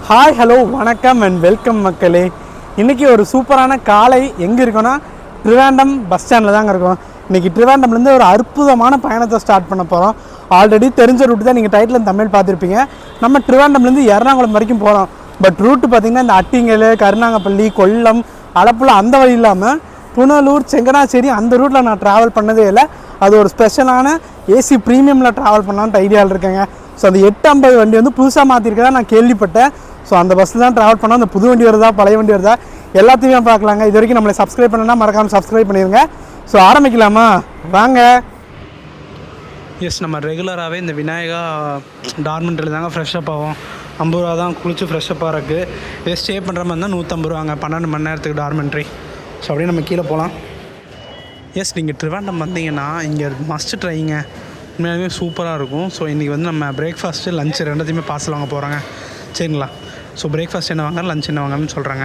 Hi hello வணக்கம் and welcome மக்களே. இன்றைக்கி ஒரு சூப்பரான காலை எங்கே இருக்கோன்னா ட்ரிவாண்டம் பஸ் ஸ்டாண்டில் தாங்க இருக்கோம். இன்றைக்கி ட்ரிவாண்டம்லேருந்து ஒரு அற்புதமான பயணத்தை ஸ்டார்ட் பண்ண போகிறோம். ஆல்ரெடி தெரிஞ்ச ரூட்டு தான் நீங்கள் டைட்டில் தமிழ் பார்த்துருப்பீங்க. நம்ம ட்ரிவாண்டம்லேருந்து எர்ணாகுளம் வரைக்கும் போகிறோம். பட் ரூட்டு பார்த்திங்கன்னா இந்த அட்டிங்கல், கருணாங்கப்பள்ளி, கொல்லம், அலப்புழா அந்த வழி இல்லாமல் புனலூர், செங்கனாச்சேரி அந்த ரூட்டில் நான் ட்ராவல் பண்ணதே இல்லை. அது ஒரு ஸ்பெஷலான ஏசி ப்ரீமியமில் ட்ராவல் பண்ணலான்ட்டு ஐடியாவில் இருக்கேங்க. ஸோ அந்த 850 வண்டி வந்து புதுசாக மாற்றிருக்கதா நான் கேள்விப்பட்டேன். ஸோ அந்த பஸ்ஸில் தான் ட்ராவல் பண்ணோம். அந்த புது வண்டி வருதா பழைய வண்டி வருதா எல்லாத்தையுமே பார்க்கலாங்க. இது வரைக்கும் நம்மளை சப்ஸ்கிரைப் பண்ணணும்னா மறக்காமல் சப்ஸ்கிரைப் பண்ணிடுங்க. ஸோ ஆரம்பிக்கலாமா? வாங்க. எஸ், நம்ம ரெகுலராகவே இந்த விநாயகா டார்மெண்ட்டில் தாங்க ஃப்ரெஷ்ஷப் ஆகும். 50 ரூபா தான் குளிச்சு ஃப்ரெஷ்ஷப்பாக இருக்குது. இதே ஸ்டே பண்ணுற மாதிரி இருந்தால் 150 ரூபாங்க 12 மணி நேரத்துக்கு டார்மெண்ட்ரி. ஸோ அப்படியே நம்ம கீழே போகலாம். எஸ், நீங்கள் ட்ரிவாண்டம் வந்தீங்கன்னா இங்கே மஸ்ட் ட்ரைங்க, உண்மையாலுமே சூப்பராக இருக்கும். ஸோ இன்றைக்கி வந்து நம்ம பிரேக்ஃபாஸ்ட்டு லஞ்சு ரெண்டுத்தையுமே பார்சல் வாங்க போகிறாங்க. சரிங்களா? ஸோ பிரேக்ஃபாஸ்ட் என்ன வாங்க, லஞ்ச் என்ன வாங்கன்னு சொல்கிறாங்க.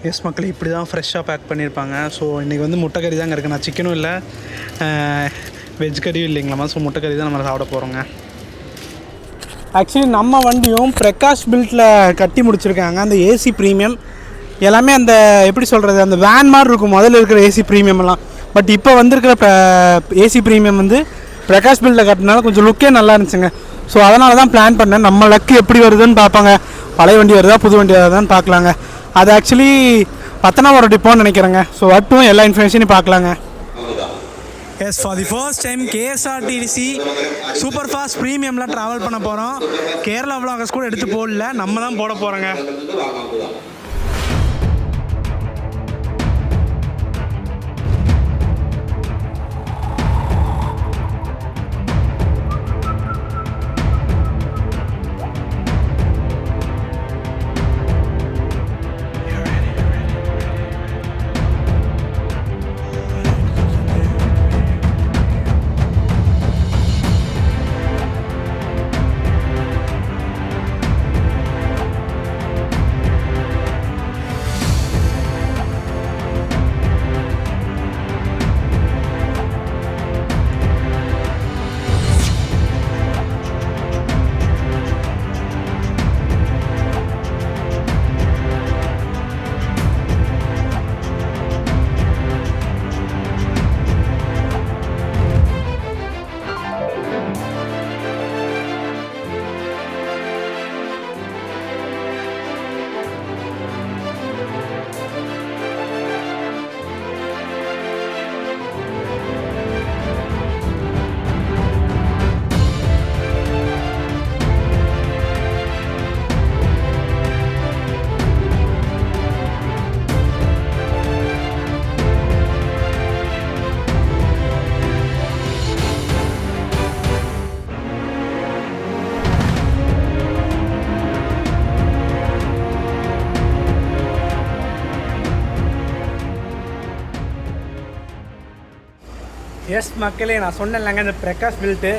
எஸ் மக்கள், இப்படி தான் ஃப்ரெஷ்ஷாக பேக் பண்ணியிருப்பாங்க. ஸோ இன்றைக்கி வந்து முட்டைக்கறி தாங்க இருக்குது. நான் சிக்கனும் இல்லை, வெஜ் கறியும் இல்லைங்களாம்மா. ஸோ முட்டைக்கறி தான் நம்ம சாப்பிட போகிறோங்க. ஆக்சுவலி நம்ம வண்டியும் பிரகாஷ் பில்ட்டில் கட்டி முடிச்சிருக்காங்க. அந்த ஏசி ப்ரீமியம் எல்லாமே அந்த எப்படி சொல்கிறது, அந்த வேன் மாதிரி இருக்கும் முதல்ல இருக்கிற ஏசி ப்ரீமியம்லாம். பட் இப்போ வந்திருக்கிற ஏசி ப்ரீமியம் வந்து பிரகாஷ் பில்ட்டில் கட்டினால கொஞ்சம் லுக்கே நல்லா இருந்துச்சுங்க. ஸோ அதனால தான் பிளான் பண்ணேன். நம்ம லக்கு எப்படி வருதுன்னு பார்ப்பாங்க. பழைய வண்டி வருதா புது வண்டி வருதான்னு பார்க்கலாங்க. அது ஆக்சுவலி 10ஆம் டிப்போன்னு நினைக்கிறேங்க. ஸோ வட்டும் எல்லா இன்ஃபர்மேஷனையும் பார்க்கலாங்க. Yes, for the first time KSRTC super fast ப்ரீமியமில் ட்ராவல் பண்ண போகிறோம். கேரளா விலாகர்ஸ் கூட எடுத்து போடல, நம்ம தான் போட போகிறோங்க. எஸ் மக்களே, நான் சொன்னேன்லங்க இந்த பிரகாஷ் பில்ட்டு,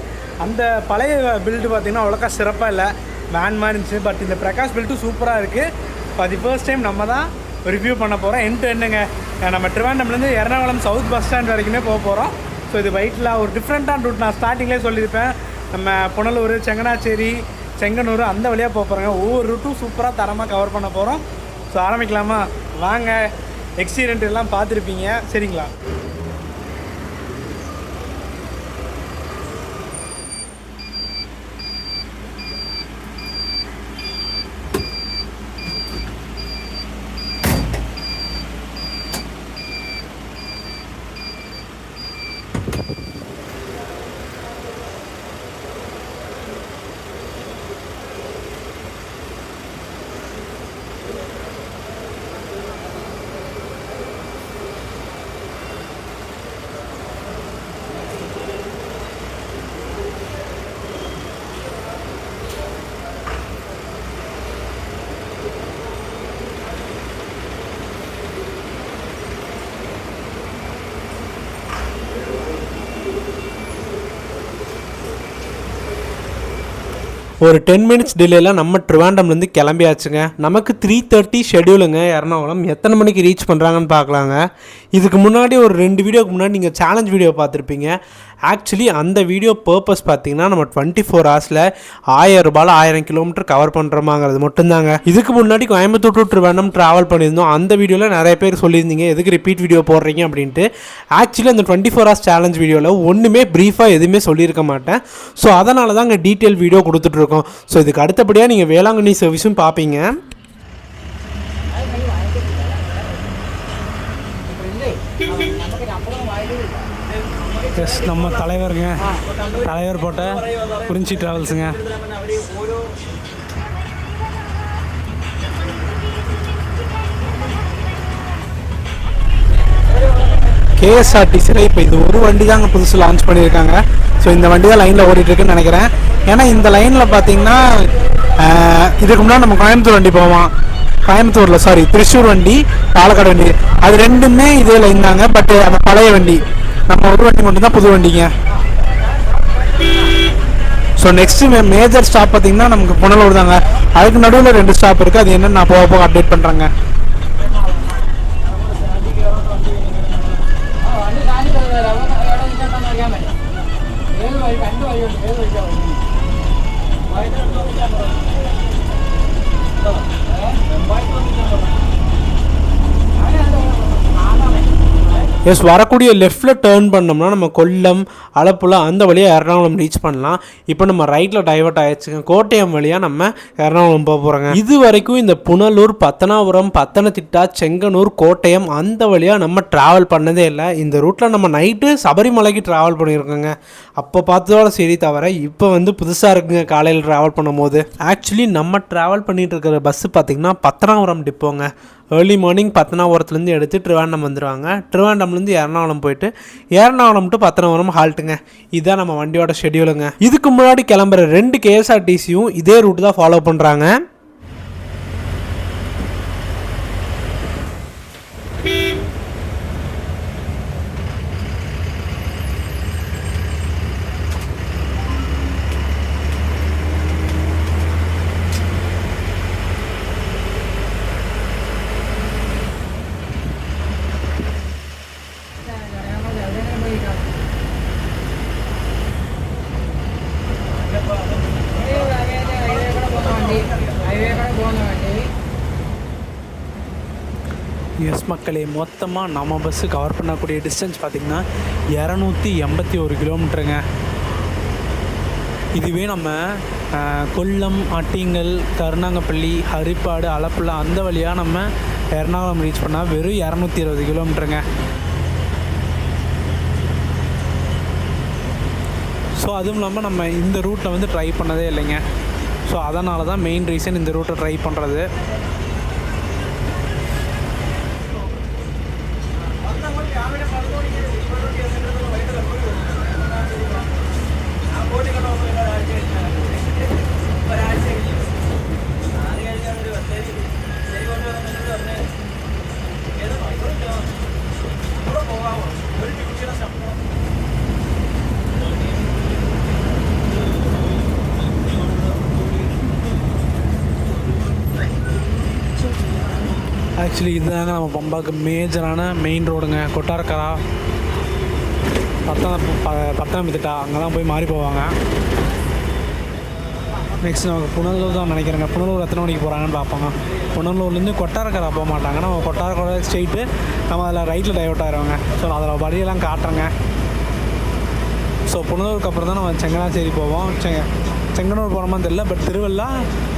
அந்த பழைய பில்ட்டு பார்த்திங்கன்னா அவ்வளோக்கா சிறப்பாக இல்லை, வேன் மாதிரி இருந்துச்சு. பட் இந்த பிரகாஷ் பில்ட்டு சூப்பராக இருக்குது. ஃபார் தி ஃபர்ஸ்ட் டைம் நம்ம தான் ரிவ்யூ பண்ண போகிறோம். என்னங்க நம்ம ட்ரிவாண்டம்லேருந்து எர்ணாகுளம் சவுத் பஸ் ஸ்டாண்ட் வரைக்குமே போக போகிறோம். ஸோ இது பைக்கில் ஒரு டிஃப்ரெண்ட்டான ரூட். நான் ஸ்டார்டிங்லேயே சொல்லியிருப்பேன், நம்ம புனலூர், செங்கனாச்சேரி, செங்கனூர் அந்த வழியாக போக போகிறோங்க. ஒவ்வொரு ரூட்டும் சூப்பராக தரமாக கவர் பண்ண போகிறோம். ஸோ ஆரம்பிக்கலாமா? வாங்க. எக்ஸ்பீரியன்ட் எல்லாம் பார்த்துருப்பீங்க, சரிங்களா? ஒரு 10 மினிட்ஸ் டிலேல நம்ம ட்ரிவாண்டம்லேருந்து கிளம்பியாச்சுங்க. நமக்கு 3:30 ஷெடியூலுங்க. எர்ணாகுளம் எத்தனை மணிக்கு ரீச் பண்ணுறாங்கன்னு பார்க்கலாங்க. இதுக்கு முன்னாடி ஒரு 2 வீடியோக்கு முன்னாடி நீங்கள் சேலஞ்ச் வீடியோ பார்த்துருப்பீங்க. ஆக்சுவலி அந்த வீடியோ பர்பஸ் பார்த்திங்கன்னா நம்ம 24 ஹவர்ஸில் 1000 ரூபாயில் 1000 கிலோமீட்டர் கவர் பண்ணுறோமாங்கிறது மட்டும்தாங்க. இதுக்கு முன்னாடி கோயம்புத்தூர் டு ட்ரிவாண்டம் ட்ராவல் பண்ணியிருந்தோம். அந்த வீடியோவில் நிறைய பேர் சொல்லியிருந்தீங்க எதுக்கு ரிப்பீட் வீடியோ போடுறீங்க அப்படின்ட்டு. ஆக்சுவலி அந்த 24 ஹவர்ஸ் சேலஞ்ச் வீடியோவில் ஒன்றுமே ப்ரீஃபாக எதுவுமே சொல்லியிருக்க மாட்டேன். ஸோ அதனால தான் அங்கே டீட்டெயில் வீடியோ கொடுத்துட்ருக்கோம். ஸோ இதுக்கு அடுத்தபடியாக நீங்கள் வேளாங்கண்ணி சர்வீஸும் பார்ப்பீங்க. எஸ், நம்ம தலைவருங்க, தலைவர் போட்ட குறிஞ்சி ட்ராவல்ஸுங்க. கேஎஸ்ஆர்டிசியில் இப்போ இது ஒரு வண்டி தாங்க புதுசு லான்ச் பண்ணியிருக்காங்க. ஸோ இந்த வண்டி தான் லைனில் ஓடிட்டுருக்குன்னு நினைக்கிறேன். ஏன்னா இந்த லைனில் பார்த்தீங்கன்னா இதுக்கு முன்னாடி நம்ம கோயம்புத்தூர் வண்டி போவோம், திருச்சூர் வண்டி, பாலக்காடு வண்டி, அது ரெண்டுமே இதே லைன் தாங்க. பட் அந்த பழைய வண்டி, நம்ம ஒரு வண்டி மட்டும் தான் புது வண்டிங்க. ஸோ நெக்ஸ்ட்டு மேஜர் ஸ்டாப் பார்த்தீங்கன்னா நமக்கு புனலூர் தாங்க. அதுக்கு நடுவில் 2 ஸ்டாப் இருக்குது. அது என்னென்னு நான் போக அப்டேட் பண்ணுறேங்க. எஸ், வரக்கூடிய லெஃப்ட்டில் டேர்ன் பண்ணோம்னா நம்ம கொல்லம், அலப்புழா அந்த வழியாக எர்ணாகுளம் ரீச் பண்ணலாம். இப்போ நம்ம ரைட்டில் டைவர்ட் ஆகிடுச்சுங்க. கோட்டயம் வழியாக நம்ம எர்ணாகுளம் போக போகிறோங்க. இது வரைக்கும் இந்த புனலூர், பத்தனாபுரம், பத்தனத்திட்டா, செங்கனூர், கோட்டயம் அந்த வழியாக நம்ம ட்ராவல் பண்ணதே இல்லை. இந்த ரூட்டில் நம்ம நைட்டு சபரிமலைக்கு ட்ராவல் பண்ணியிருக்கோங்க. அப்போ பார்த்ததோட சரி, தவிர இப்போ புதுசாக இருக்குங்க காலையில் ட்ராவல் பண்ணும் போது. ஆக்சுவலி நம்ம ட்ராவல் பண்ணிகிட்டு இருக்கிற பஸ்ஸு பார்த்திங்கன்னா பத்தனாபுரம் டிப்போங்க. ஏர்லி மார்னிங் பத்தனாபுரத்துலேருந்து எடுத்து ட்ரிவாண்டம் வந்துடுவாங்க. ட்ரிவாண்டம்லேருந்து எர்ணாகுளம் போயிட்டு எர்ணாகுளம் டு பத்தனாபுரம் ஹால்ட்டுங்க. இதுதான் நம்ம வண்டியோட ஷெடியூலுங்க. இதுக்கு முன்னாடி கிளம்புற 2 கேஎஸ்ஆர்டிசியும் இதே ரூட்டு தான் ஃபாலோ பண்ணுறாங்க. எஸ் மக்களே, மொத்தமாக நம்ம பஸ்ஸு கவர் பண்ணக்கூடிய டிஸ்டன்ஸ் பார்த்திங்கன்னா 281 கிலோமீட்டருங்க. இதுவே நம்ம கொல்லம், அட்டிங்கல், கருணாங்கப்பள்ளி, ஹரிப்பாடு, அலப்புழா அந்த வழியாக நம்ம எர்ணாகுளம் ரீச் பண்ணால் வெறும் 220 கிலோமீட்டருங்க. ஸோ அதுவும் இல்லாமல் நம்ம இந்த ரூட்டில் ட்ரை பண்ணதே இல்லைங்க. ஸோ அதனால தான் மெயின் ரீசன் இந்த ரூட்டை ட்ரை பண்ணுறது. ஆக்சுவலி இதுதாங்க நம்ம பம்பாவுக்கு மேஜரான மெயின் ரோடுங்க. கொட்டாரக்கரா, பத்தனம்திட்டா அங்கே தான் போய் மாறி போவாங்க. நெக்ஸ்ட் நமக்கு புனலூர் தான் நினைக்கிறேங்க. புனலூர் எத்தனை மணிக்கு போகிறாங்கன்னு பார்ப்பாங்க. புனலூர்லேருந்து கொட்டாரக்கரா போக மாட்டாங்க. நம்ம கொட்டாரக்கரா ஸ்ட்ரெயிட்டு நம்ம அதில் ரைட்டில் டைவர்ட் ஆகிடுவாங்க. ஸோ அதில் வழியெல்லாம் காட்டுறேங்க. ஸோ புனலூருக்கு அப்புறம் தான் நம்ம செங்கனாச்சேரி போவோம். செங்கனூர் போனோமா தெரியல, பட் திருவள்ளா,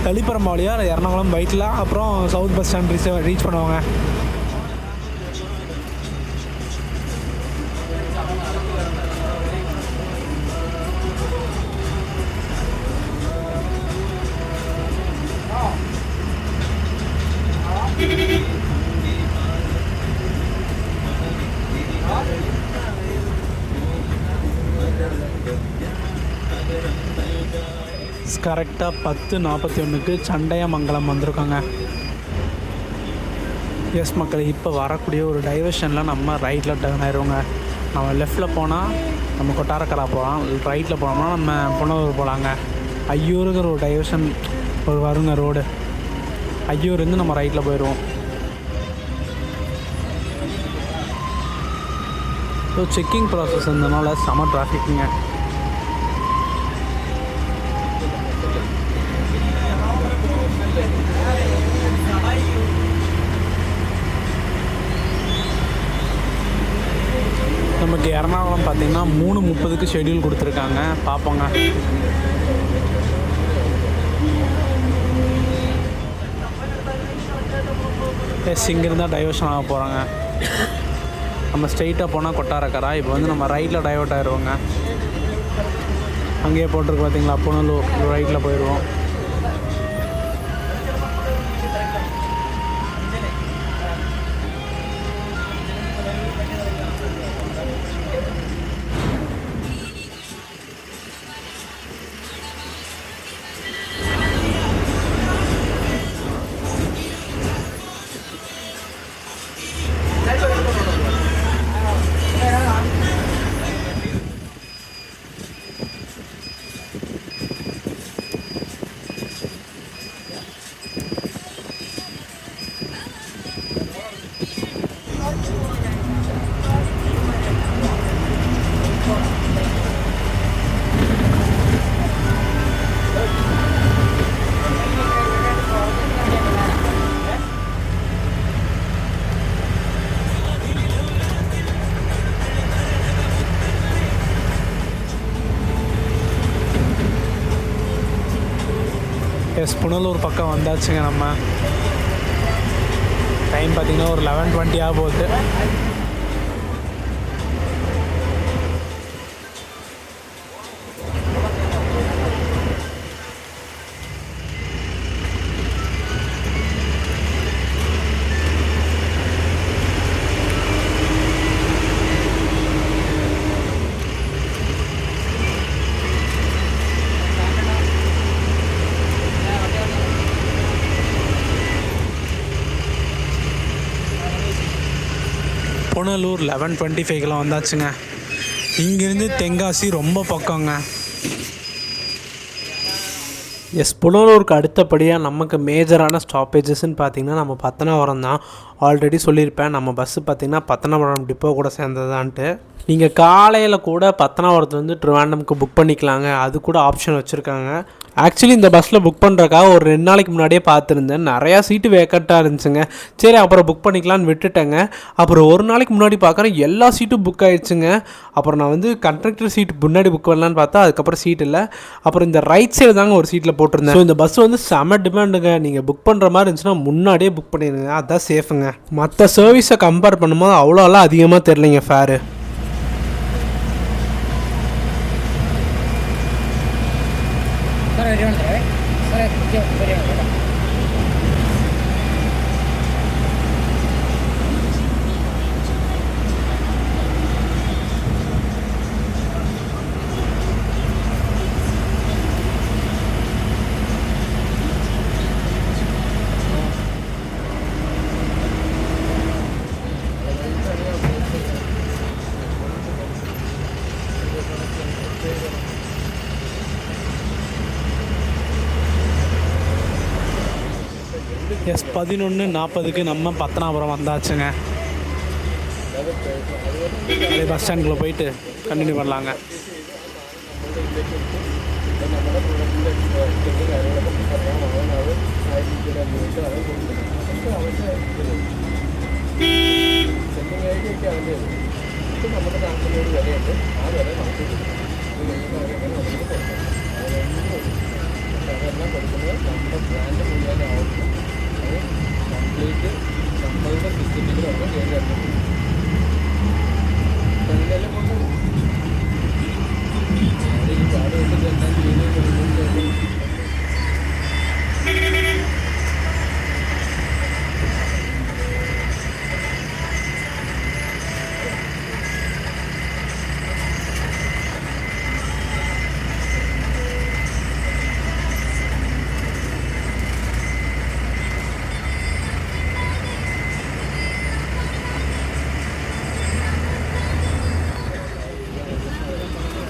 தளிப்பரம்பு வழியாக எர்ணாகுளம் பைக்கில் அப்புறம் சவுத் பஸ் ஸ்டாண்ட் ரீச் பண்ணுவாங்க. கரெக்டாக 10:41க்கு சண்டையமங்கலம் வந்திருக்காங்க. எஸ் மக்கள், இப்போ வரக்கூடிய ஒரு டைவர்ஷனில் நம்ம ரைட்டில் டர்ன் ஆயிடுவோங்க. நம்ம லெஃப்டில் போனால் நம்ம கொட்டாரக்கரா போகலாம், ரைட்டில் போனோம்னா நம்ம புனலூர் போகலாங்க. ஐயூருங்கிற ஒரு டைவர்ஷன் ஒரு வருங்க ரோடு. ஐயூர்லேருந்து நம்ம ரைட்டில் போயிடுவோம். ஸோ செக்கிங் ப்ராசஸ் இருந்தனால செம டிராஃபிக்குங்க. நமக்கு எர்ணாகுளம் பார்த்திங்கன்னா 3:30க்கு ஷெட்யூல் கொடுத்துருக்காங்க. பார்ப்போங்க. இங்கேருந்து தான் டைவர்ஷன் ஆக போகிறாங்க. நம்ம ஸ்ட்ரெயிட்டாக போனால் கொட்டாரக்கரா. இப்போ வந்து நம்ம ரைட்டில் டைவர்ட் ஆகிடுவோங்க. அங்கேயே போட்டிருக்கு பார்த்தீங்களா, புனலூர். ரைட்டில் போயிடுவோம். புனலூர் பக்கம் வந்தாச்சுங்க. நம்ம டைம் பார்த்திங்கன்னா ஒரு 11:20 ஆக போகுது. புனலூர் 11:25 வந்தாச்சுங்க. இங்கேருந்து தென்காசி ரொம்ப பக்கங்க. புனலூருக்கு அடுத்தபடியாக நமக்கு மேஜரான ஸ்டாப்பேஜஸ்ன்னு பார்த்திங்கன்னா நம்ம பத்தனாபுரம் தான். ஆல்ரெடி சொல்லியிருப்பேன், நம்ம பஸ்ஸு பார்த்திங்கன்னா பத்தனாபுரம் டிப்போ கூட சேர்ந்ததான்ட்டு. நீங்கள் காலையில் கூட பத்தனாபுரத்துலேருந்து ட்ரிவாண்டம்க்கு புக் பண்ணிக்கலாங்க. அது கூட ஆப்ஷன் வச்சுருக்காங்க. ஆக்சுவலி இந்த பஸ்ஸில் புக் பண்ணுறக்காக ஒரு 2 நாளைக்கு முன்னாடியே பார்த்துருந்தேன். நிறையா சீட்டு வேக்கண்ட்டாக இருந்துச்சுங்க. சரி அப்புறம் புக் பண்ணிக்கலான்னு விட்டுட்டேங்க. அப்புறம் ஒரு நாளைக்கு முன்னாடி பார்க்குறேன் எல்லா சீட்டும் புக் ஆகிடுச்சுங்க. அப்புறம் நான் வந்து கண்டக்டர் சீட் முன்னாடி புக் பண்ணலான்னு பார்த்தா அதுக்கப்புறம் சீட் இல்லை. அப்புறம் இந்த ரைட் சைடு தாங்க ஒரு சீட்டில் போட்டிருந்தேன். ஸோ இந்த பஸ் வந்து செம டிமாண்டுங்க. நீங்கள் புக் பண்ணுற மாதிரி இருந்துச்சுன்னா முன்னாடியே புக் பண்ணிடுங்க, அதுதான் சேஃபுங்க. மற்ற சர்வீஸை கம்பேர் பண்ணும்போது அவ்வளோலாம் அதிகமாக தெரிலிங்க ஃபேரு. எஸ் 11:40க்கு நம்ம பத்தனாபுரம் வந்தாச்சுங்க. அதே பஸ் ஸ்டாண்டுக்குள்ளே போயிட்டு கண்டினியூ பண்ணலாங்க.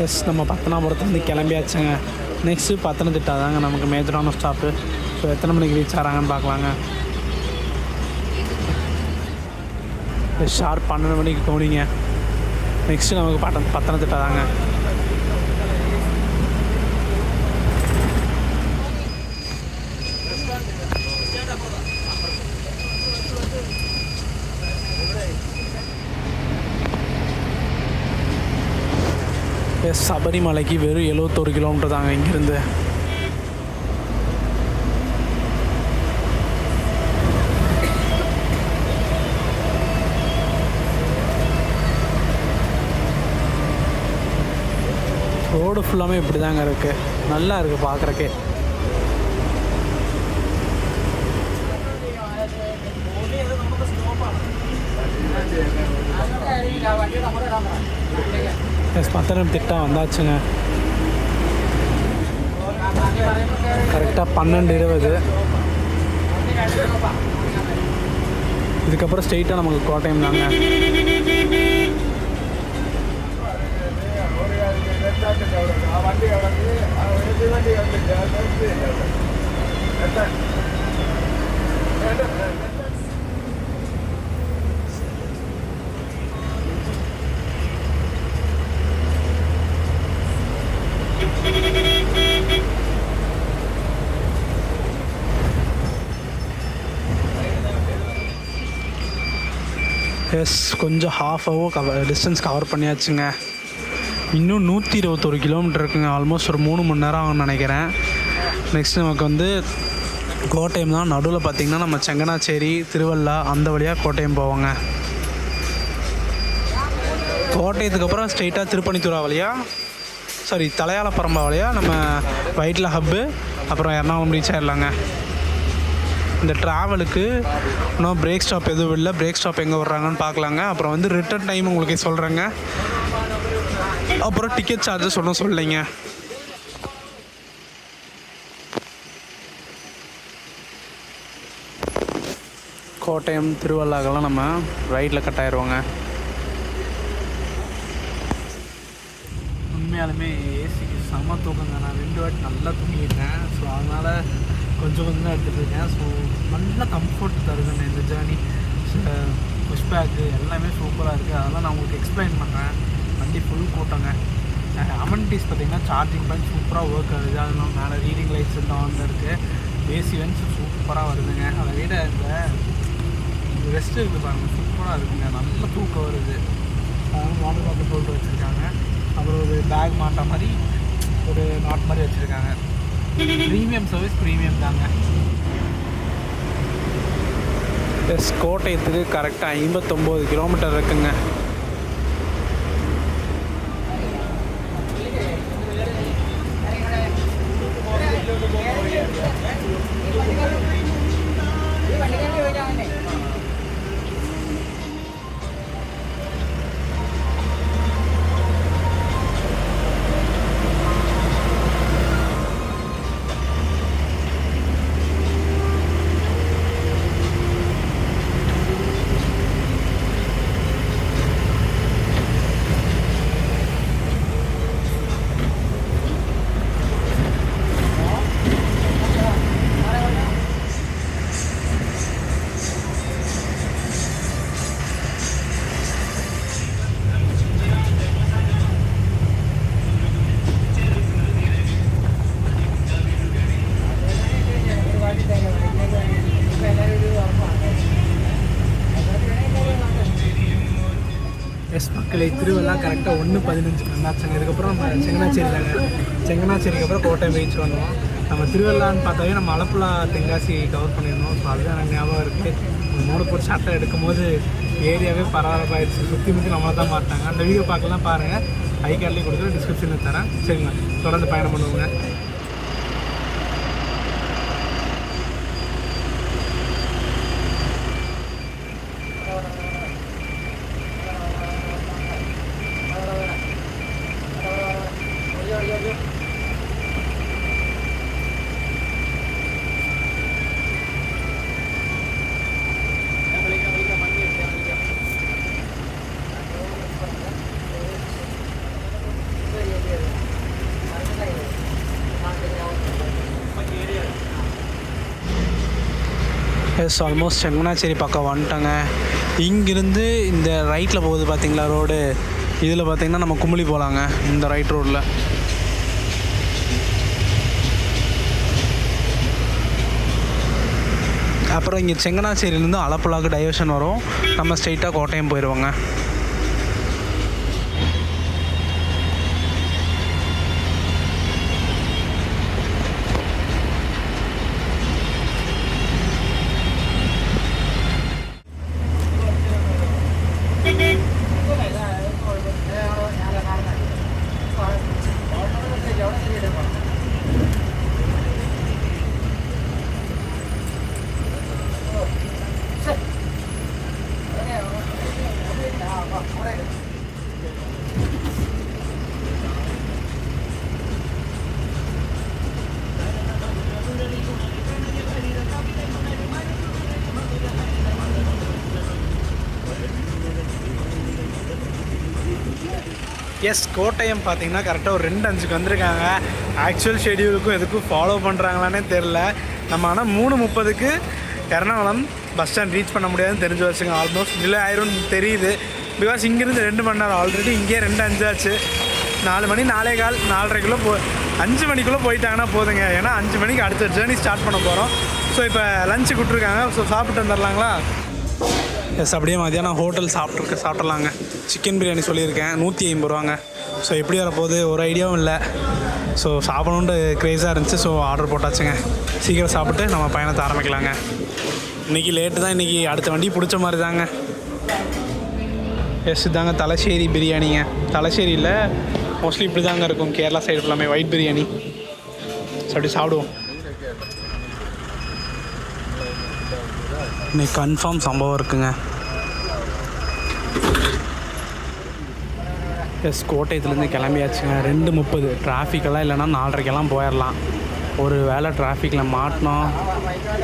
எஸ் நம்ம பத்தனாபுரத்துலேருந்து கிளம்பியாச்சுங்க. நெக்ஸ்ட்டு பத்தனந்திட்டா தாங்க நமக்கு மேஜரான ஸ்டாப்பு. ஸோ எத்தனை மணிக்கு ரீச் ஆகிறாங்கன்னு பார்க்கலாங்க. ஷார்ப் 12 மணிக்கு போனீங்க. நெக்ஸ்ட்டு நமக்கு பத்தனந்திட்டா தாங்க. சபரிமலைக்கு வெறும் 71 கிலோமீட்டர் தாங்க இங்கேருந்து. ரோடு ஃபுல்லாமே இப்படி தாங்க இருக்குது. நல்லா இருக்குது பார்க்குறக்கே. பத்தனம்திட்டா வந்தாச்சுங்க. கரெக்டாக 12:20. இதுக்கப்புறம் ஸ்ட்ரெயிட்டாக நமக்கு கோட்டயம் தாங்க. கொஞ்சம் ஹாஃப் ஹவர் டிஸ்டன்ஸ் கவர் பண்ணியாச்சுங்க. இன்னும் 121 கிலோமீட்டர் இருக்குங்க. ஆல்மோஸ்ட் ஒரு 3 மணி நேரம் ஆகும்னு நினைக்கிறேன். நெக்ஸ்ட் நமக்கு வந்து கோட்டயம் தான். நடுவில் பார்த்திங்கன்னா நம்ம செங்கனாச்சேரி, திருவள்ளா அந்த வழியாக கோட்டயம் போவோங்க. கோட்டயத்துக்கு அப்புறம் ஸ்ட்ரெயிட்டாக திருப்பணித்துறை வழியாக தலையாலப்பரம்பா வழியாக நம்ம வைட்லா ஹப்பு அப்புறம் எர்ணாகுளம் ரீச் ஆகிடலாங்க. இந்த ட்ராவலுக்கு இன்னும் பிரேக் ஸ்டாப் எதுவும் இல்லை. பிரேக் ஸ்டாப் எங்கே வர்றாங்கன்னு பார்க்கலாங்க. அப்புறம் வந்து ரிட்டர்ன் டைம் உங்களுக்கு சொல்கிறேங்க. அப்புறம் டிக்கெட் சார்ஜஸ் ஒன்றும் சொல்லலைங்க. கோட்டயம் திருவள்ளாக்கெல்லாம் நம்ம ரைட்டில் கட் ஆயிடுவோங்க. உண்மையாலுமே ஏசிக்கு செம்ம தூக்கங்க. நான் 2 வாட்டி நல்லா தூங்கிட்டேன். ஸோ அதனால் கொஞ்சம் தான் எடுத்துகிட்டு இருக்கேன். ஸோ நல்ல கம்ஃபர்ட் தருதுங்க இந்த ஜேர்னி. புஷ் பேக்கு எல்லாமே சூப்பராக இருக்குது. அதெல்லாம் நான் உங்களுக்கு எக்ஸ்பிளைன் பண்ணுறேன். வண்டி ஃபுல் கூட்டங்க. அமெனிட்டிஸ் பார்த்திங்கன்னா சார்ஜிங் பாயிண்ட் சூப்பராக ஒர்க் ஆகுது. அதெல்லாம் மேலே ரீடிங் லைட்ஸ் எல்லாம் வந்து இருக்குது. ஏசி வென்ஸ் சூப்பராக வருதுங்க. அதை விட இந்த ரெஸ்ட் இருக்குது பாருங்கள், சூப்பராக இருக்குங்க. நல்ல தூக்கம் வருது. வாட்டர் பாட்டில் போட்டு வச்சுருக்காங்க. அப்புறம் ஒரு பேக் மாட்ட மாதிரி ஒரு நாட் மாதிரி வச்சுருக்காங்க. ப்ரீமியம் சர்வீஸ், ப்ரீமியம் தாங்க. கோட்டயத்துக்கு கரெக்டாக 59 கிலோமீட்டர் இருக்குங்க. மக்களே, திருவிழா கரெக்டாக 1:15 வந்தாச்சுங்க. இதுக்கப்புறம் நம்ம செங்கனாச்சேரி தாங்க. செங்கனாச்சேரிக்கு அப்புறம் கோட்டயம் ரீச் பண்ணுவோம். நம்ம திருவிழான்னு பார்த்தாவே நம்ம அலப்புழா தென்காசி கவர் பண்ணியிருந்தோம். ஸோ அதுதான் எனக்கு ஞாபகம் இருக்குது. மோடு போட்டு சட்டை எடுக்கும் போது ஏரியாவே பரபரப்பாகிடுச்சு. சுற்றி முற்றி நம்மளை தான் மாட்டாங்க. அந்த வீடியோ பார்க்கலாம் பாருங்கள். ஐ கார்ட்லேயும் கொடுத்து டிஸ்கிரிப்ஷனில் தரேன். சரிங்களா, தொடர்ந்து பயணம் பண்ணுவோங்க. ஆல்மோஸ்ட் செங்கனாச்சேரி பக்கம் வந்துட்டோங்க. இங்கிருந்து இந்த ரைட்டில் போகுது பார்த்தீங்களா ரோடு, இதில் பார்த்திங்கன்னா நம்ம குமுளி போகலாங்க இந்த ரைட் ரோட்டில். அப்புறம் இங்கே செங்கனாச்சேரியிலேருந்து ஆலப்புழாக்கு டைவர்ஷன் வரும். நம்ம ஸ்ட்ரெயிட்டாக கோட்டயம் போயிடுவோங்க. எஸ், கோட்டயம் பார்த்தீங்கன்னா கரெக்டாக ஒரு 2:05 வந்திருக்காங்க. ஆக்சுவல் ஷெடியூலுக்கும் எதுக்கும் ஃபாலோ பண்ணுறாங்களானே தெரில. நம்ம ஆனால் 3:30க்கு எர்ணாகுளம் பஸ் ஸ்டாண்ட் ரீச் பண்ண முடியாதுன்னு தெரிஞ்சு வச்சுங்க. ஆல்மோஸ்ட் டிலே ஆயிரும்னு தெரியுது. பிகாஸ் இங்கேருந்து 2 மணி நேரம், ஆல்ரெடி இங்கேயே 2:05 ஆச்சு. 4 மணி 4:15 4:30 5 மணிக்குள்ளே போயிட்டாங்கன்னா போதுங்க. ஏன்னா 5 மணிக்கு அடுத்த ஜேர்னி ஸ்டார்ட் பண்ண போகிறோம். ஸோ இப்போ லஞ்சு கொடுத்துருக்காங்க. ஸோ சாப்பிட்டு வந்துடலாங்களா? எஸ், அப்படியே மதியானம் ஹோட்டல் சாப்பிட்றலாங்க. சிக்கன் பிரியாணி சொல்லியிருக்கேன், 150 ரூபாங்க. ஸோ எப்படி வரப்போகுது ஒரு ஐடியாவும் இல்லை. ஸோ சாப்பிடணுன்ட்டு க்ரேஸாக இருந்துச்சு. ஸோ ஆர்டர் போட்டாச்சுங்க. சீக்கிரம் சாப்பிட்டு நம்ம பயணத்தை ஆரம்பிக்கலாங்க. இன்றைக்கி லேட்டு தான். இன்றைக்கி அடுத்த வண்டி பிடிச்ச மாதிரி தாங்க. எஸ், இதாங்க தலശ്ശേരി பிரியாணிங்க. தலശ്ശേரியில் மோஸ்ட்லி இப்படி தாங்க இருக்கும். கேரளா சைடு எல்லாமே ஒயிட் பிரியாணி. ஸோ அப்படி சாப்பிடுவோம். இன்னைக்கு கன்ஃபார்ம் சம்பவம் இருக்குங்க. எஸ், கோட்டயத்துலேருந்து கிளம்பியாச்சுங்க. 2:30. டிராஃபிக்கெல்லாம் இல்லைன்னா 4:30 போயிடலாம். ஒரு வேளை டிராஃபிக்கில் மாட்டினோம்,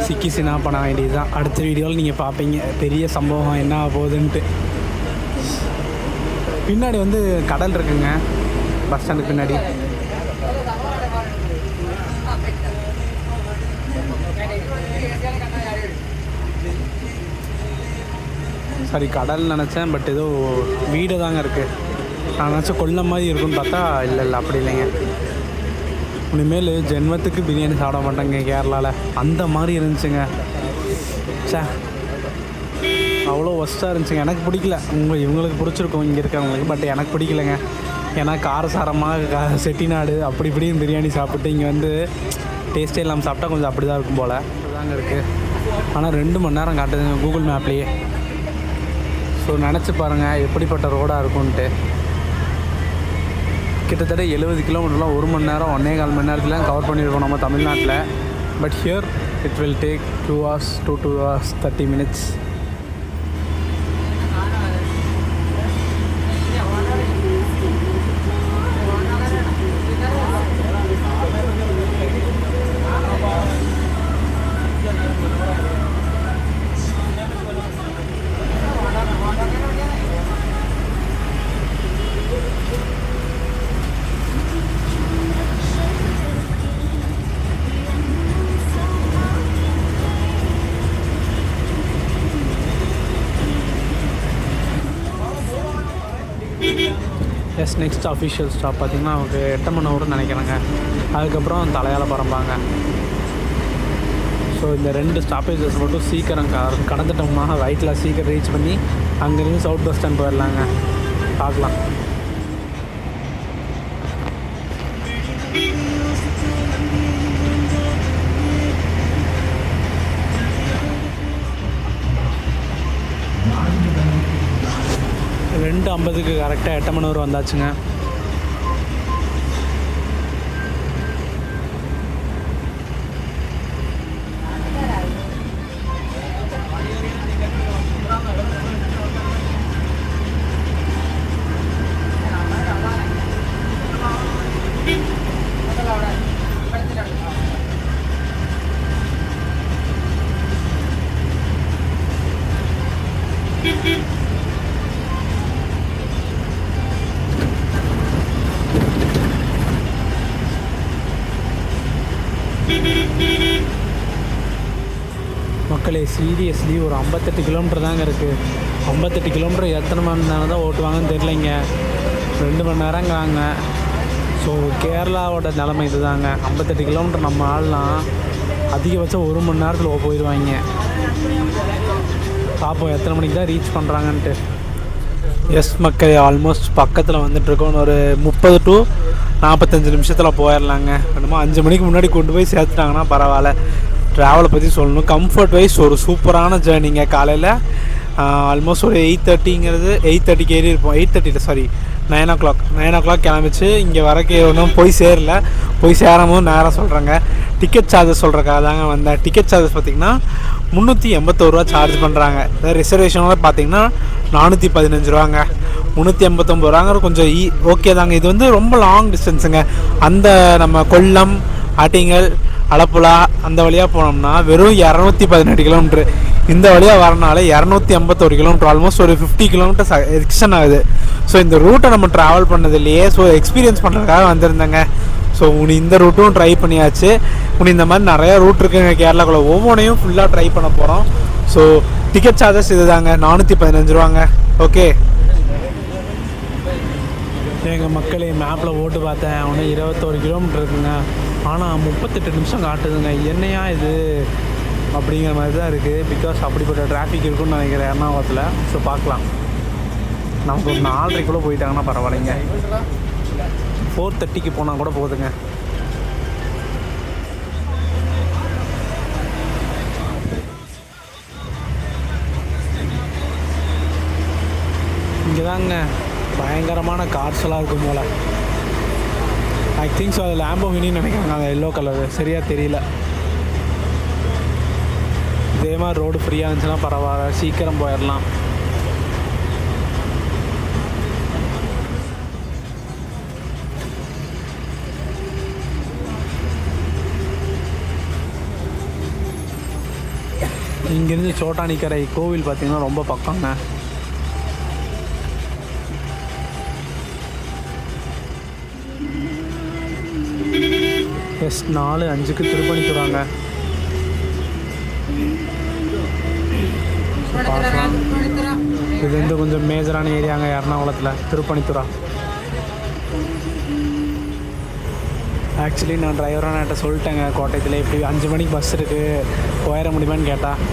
சிக்கி சினா பண்ண வேண்டியது தான். அடுத்த வீடியோவில் நீங்கள் பார்ப்பீங்க பெரிய சம்பவம் என்ன போகுதுன்ட்டு. பின்னாடி வந்து கடல் இருக்குங்க, பஸ் ஸ்டாண்டுக்கு பின்னாடி. சாரி, கடல் நினச்சேன். பட் ஏதோ வீடு தாங்க இருக்குது. நான் நினச்சேன் கொல்லம் மாதிரி இருக்குன்னு பார்த்தா இல்லை அப்படி இல்லைங்க. இனிமேல் ஜென்மத்துக்கு பிரியாணி சாப்பிட மாட்டேங்க கேரளாவில். அந்த மாதிரி இருந்துச்சுங்க. சே, அவ்வளோ ஒஸ்ட்டாக இருந்துச்சுங்க. எனக்கு பிடிக்கல. இவங்களுக்கு பிடிச்சிருக்கும் இங்கே இருக்கிறவங்களுக்கு. பட் எனக்கு பிடிக்கலைங்க. ஏன்னா காரசாரமாக செட்டிநாடு அப்படி இப்படின்னு பிரியாணி சாப்பிட்டு இங்கே வந்து டேஸ்ட்டே இல்லாமல் சாப்பிட்டா கொஞ்சம் அப்படி தான் இருக்கும் போல். அதுதாங்க இருக்குது. ஆனால் 2 மணி நேரம் காட்டுதுங்க கூகுள் மேப்லேயே. ஸோ நினச்சி பாருங்கள் எப்படிப்பட்ட ரோடாக இருக்கும்ன்ட்டு. கிட்டத்தட்ட 70 கிலோமீட்டர்லாம் 1 மணி நேரம் 1.25 மணி நேரத்துலாம் கவர் பண்ணியிருக்கோம் நம்ம தமிழ்நாட்டில். But here it will take 2 hours to 2 hours 30 minutes. Yes, next official stop பார்த்திங்கன்னா அவங்க எட்டமனூர்னு நினைக்கிறேங்க. அதுக்கப்புறம் தலையால பரம்பாங்க. ஸோ இந்த 2 ஸ்டாப்பேஜஸ் மட்டும் சீக்கிரம் கடந்துட்டோம்னா ரைட்டில் சீக்கிரம் ரீச் பண்ணி அங்கேருந்து சவுத் பஸ் ஸ்டாண்ட் போயிடலாங்க. பார்க்கலாம். ரெண்டு 50க்கு கரெக்டாக எட்டமனூர் வந்தாச்சுங்க. மக்களே சீரியஸ்லி ஒரு 58 கிலோமீட்டர் தாங்க இருக்குது. 58 கிலோமீட்டர் எத்தனை மணி நேரம் தான் ஓட்டுவாங்கன்னு தெரிலங்க. 2 மணி நேரங்கிறாங்க. ஸோ கேரளாவோட நிலைமை இது தாங்க. 58 கிலோமீட்டர் நம்ம ஆள்லாம் அதிகபட்சம் 1 மணி நேரத்தில் போயிடுவாங்க. பார்ப்போம் எத்தனை மணிக்கு தான் ரீச் பண்ணுறாங்கன்ட்டு. எஸ் மக்களே, ஆல்மோஸ்ட் பக்கத்தில் வந்துட்டுருக்கோம். ஒரு 30 to 45 நிமிஷத்தில் போயிடலாங்க. என்னமோ 5 மணிக்கு முன்னாடி கொண்டு போய் சேர்த்துட்டாங்கன்னா பரவாயில்ல. ட்ராவலை பற்றி சொல்லணும், கம்ஃபர்ட் வைஸ் ஒரு சூப்பரான ஜேர்னிங்க. காலையில் ஆல்மோஸ்ட் ஒரு 8:30ங்கிறது 8:30க்கு ஏறி இருப்போம். 9 o'clock கிளம்பிச்சு. இங்கே வரக்கு ஒன்றும் போய் சேரல. போய் சேரும் போது நேரம் சொல்கிறேங்க. டிக்கெட் சார்ஜஸ் சொல்கிறக்காக தாங்க வந்தேன். டிக்கெட் சார்ஜஸ் பார்த்திங்கன்னா 381 ரூபா சார்ஜ் பண்ணுறாங்க. ரிசர்வேஷனோட பார்த்திங்கன்னா 415 ரூபாங்க. 389 ரூபாங்கிற கொஞ்சம் ஓகே தாங்க. இது வந்து ரொம்ப லாங் டிஸ்டன்ஸுங்க. அந்த நம்ம கொல்லம், ஆட்டிங்கல், அலப்புழா அந்த வழியாக போனோம்னா வெறும் 218 கிலோமீட்ரு. இந்த வழியாக வரனால 281 கிலோமீட்டர், ஆல்மோஸ்ட் ஒரு 50 கிலோமீட்டர்ஸ் எக்ஸ்டன் ஆகுது. ஸோ இந்த ரூட்டை நம்ம ட்ராவல் பண்ணதில்லையே, ஸோ எக்ஸ்பீரியன்ஸ் பண்ணுறதுக்காக வந்திருந்தேங்க. ஸோ இந்த ரூட்டும் ட்ரை பண்ணியாச்சு. இந்த மாதிரி நிறையா ரூட் இருக்குங்க கேரளாக்குள்ளே. ஒவ்வொன்றையும் ஃபுல்லாக ட்ரை பண்ண போகிறோம். ஸோ டிக்கெட் சார்ஜஸ் இது தாங்க, 415 ரூபாங்க. ஓகே எங்கள் மக்களே, மேப்பில் ஓட்டு பார்த்தேன். அவனே 21 கிலோமீட்டர் இருக்குங்க. ஆனால் 38 நிமிஷம் காட்டுதுங்க. என்னையா இது அப்படிங்கிற மாதிரி தான் இருக்குது. பிகாஸ் அப்படிப்பட்ட டிராஃபிக் இருக்குன்னு நினைக்கிறேன் எர்ணாகுளத்தில். ஸோ பார்க்கலாம். நமக்கு ஒரு 4:30க்குள்ளே போயிட்டாங்கன்னா பரவாயில்லைங்க. 4:30க்கு போனால் கூட போகுதுங்க. இங்கே தாங்க பயங்கரமான கார்ஸ் எல்லாம் இருக்கும் போல். ஐ திங்க் ஸோ அது லேம்போகினின்னு நினைக்கிறாங்க, அந்த எல்லோ கலரு. சரியாக தெரியல. இதே மாதிரி ரோடு ஃப்ரீயாக இருந்துச்சுன்னா பரவாயில்ல, சீக்கிரம் போயிடலாம். இங்கேருந்து சோட்டானிக்கரை கோவில் பார்த்திங்கன்னா ரொம்ப பக்கங்க. எஸ் 4:05க்கு திருப்பணித்துறாங்க. இது வந்து கொஞ்சம் மேஜரான ஏரியாங்க எர்ணாகுளத்தில், திருப்பணித்துறா. ஆக்சுவலி நான் டிரைவரான சொல்லிட்டேங்க, கோட்டையத்தில் இப்படி 5 மணிக்கு பஸ் இருக்குது, போயிட முடியுமான்னு கேட்டால்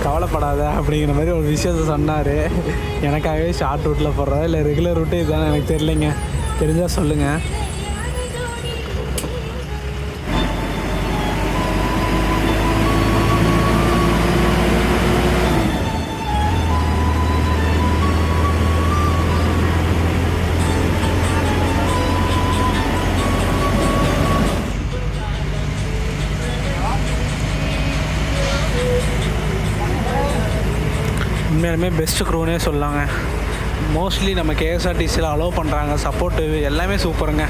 கவலைப்படாத அப்படிங்கிற மாதிரி ஒரு விஷயத்த சொன்னார். எனக்காகவே ஷார்ட் ரூட்டில் போடுறதா இல்லை ரெகுலர் ரூட்டு இதுதானே எனக்கு தெரியலைங்க. தெரிஞ்சால் சொல்லுங்கள். உண்மையாலுமே பெஸ்ட்டு க்ரூனே சொல்லாங்க. மோஸ்ட்லி நம்ம கேஎஸ்ஆர்டிசியில் அலோவ் பண்ணுறாங்க, சப்போர்ட்டு எல்லாமே சூப்பருங்க.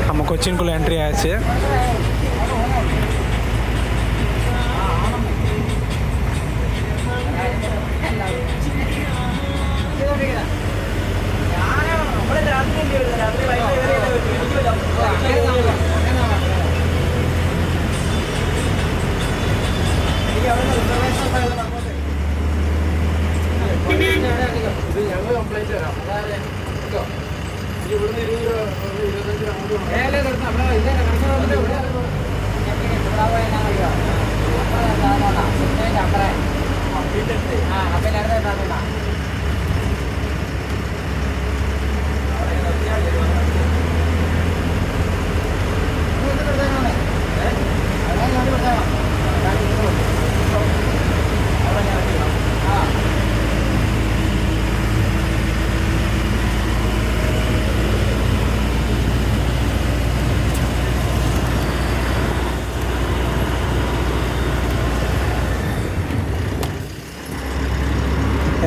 நம்ம கொச்சின்குள்ளே என்ட்ரி ஆச்சு.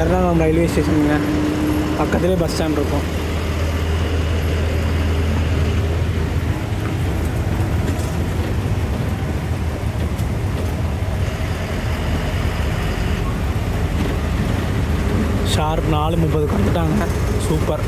எர்ணாகுளம் ரயில்வே ஸ்டேஷனுங்க, பக்கத்துலேயே பஸ் ஸ்டாண்ட் இருக்கும். ஷார்ப் 4:30 வந்துட்டாங்க. சூப்பர்.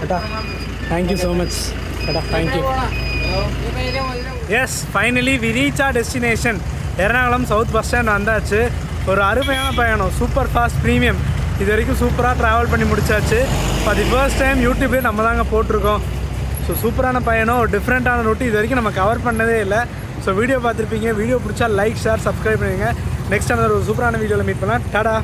ஏட்டா தேங்க்யூ ஸோ மச் ஏட்டா thank you. Yes finally we reach our destination. Ernakulam south bus stand வந்தாச்சு. ஒரு அருமையான பயணம், சூப்பர் ஃபாஸ்ட் ப்ரீமியம். இது வரைக்கும் சூப்பராக ட்ராவல் பண்ணி முடிச்சாச்சு. ஃபார் தி ஃபர்ஸ்ட் டைம் யூடியூப்லேயே நம்ம தாங்க போட்டிருக்கோம். ஸோ சூப்பரான பயணம், ஒரு டிஃப்ரெண்ட்டான ரூட்டு இது வரைக்கும் நம்ம கவர் பண்ணதே இல்லை. ஸோ வீடியோ பார்த்துருப்பீங்க. வீடியோ பிடிச்சா லைக், ஷேர், சப்ஸ்கிரைப் பண்ணுங்கள். நெக்ஸ்ட் அந்த ஒரு சூப்பரான வீடியோவில் மீட் பண்ணலாம். டாடா.